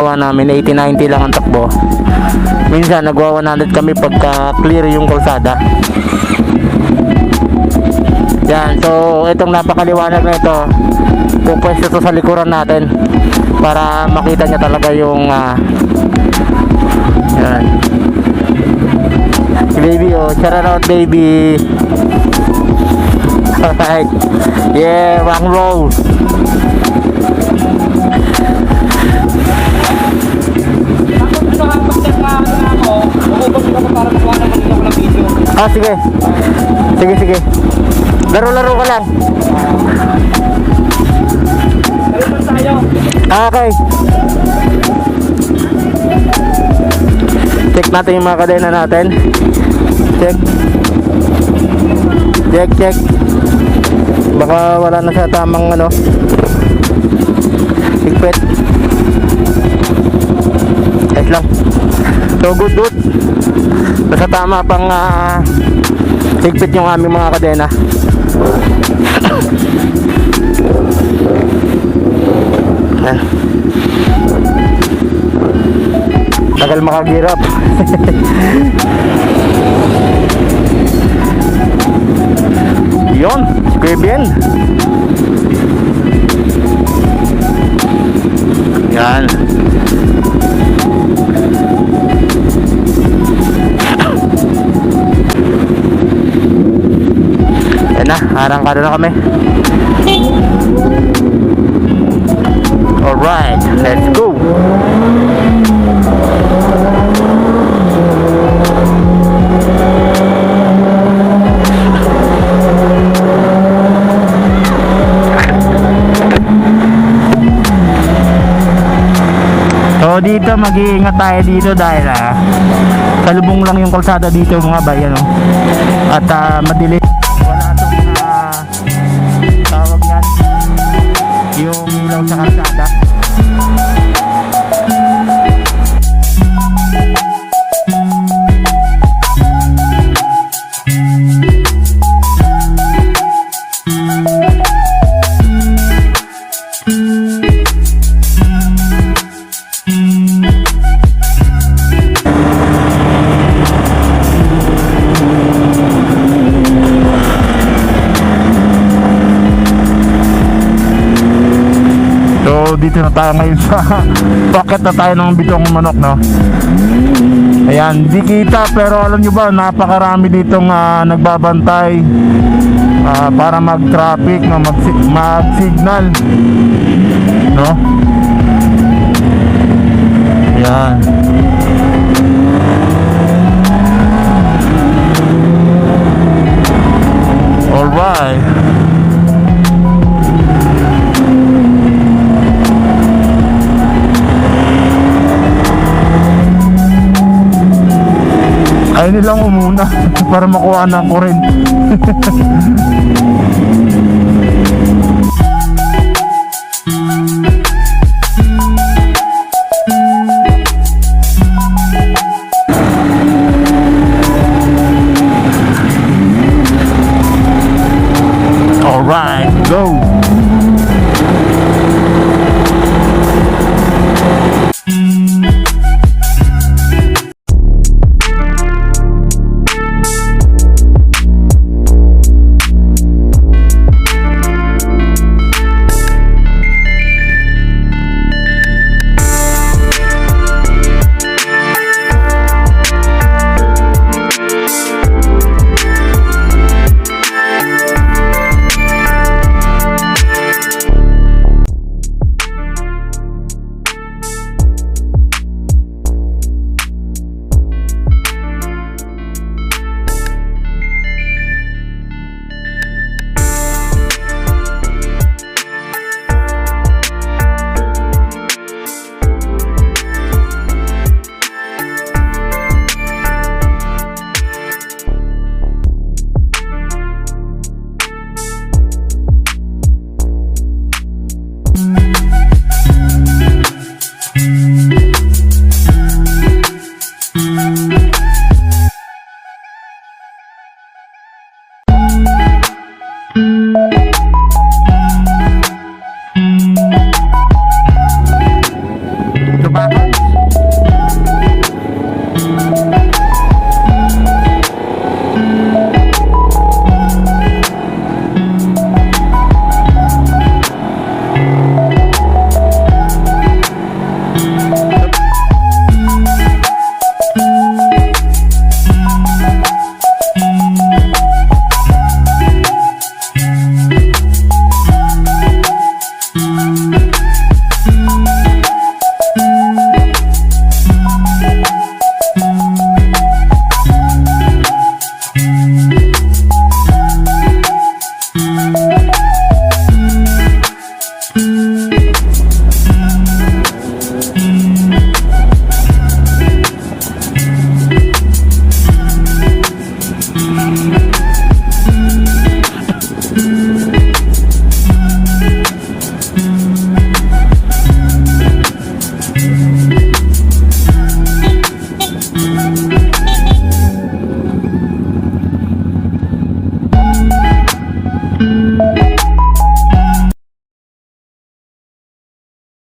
Gawa namin 80-90 lang ang takbo. Minsan nagwa 100 kami pagka clear yung kalsada. Yan, so itong napakaliwanag na ito, pupwesto to sa likuran natin para makita niya talaga yung yan. Si baby, oh, shout out baby. Alright, yeah, rock and roll. Ah, sige. Sige. Laro-laro ka lang. Okay. Check natin yung mga kadena natin. Check. Baka wala na sa tamang higpit. Ayos lang. So good. Basta tama pang higpit yung aming mga kadena. Tagal makagirap. Yun, kaya bien. Yan. Yan na, arangkado na kami. Alright, let's go. So dito mag-iingat tayo dito dahil salubong lang yung kalsada dito mga bayan, no? At madilim. Wala itong tawag yan, yung ilaw sa kalsada. Dito na tayo ngayon sa pocket na tayo ng bitong manok, no? Ayan, di kita pero alam nyo ba, napakarami ditong nagbabantay para mag-traffic, no? Mag-signal, no? Ayan. Alright. Ayaw nilang umuna para makuha na ko rin.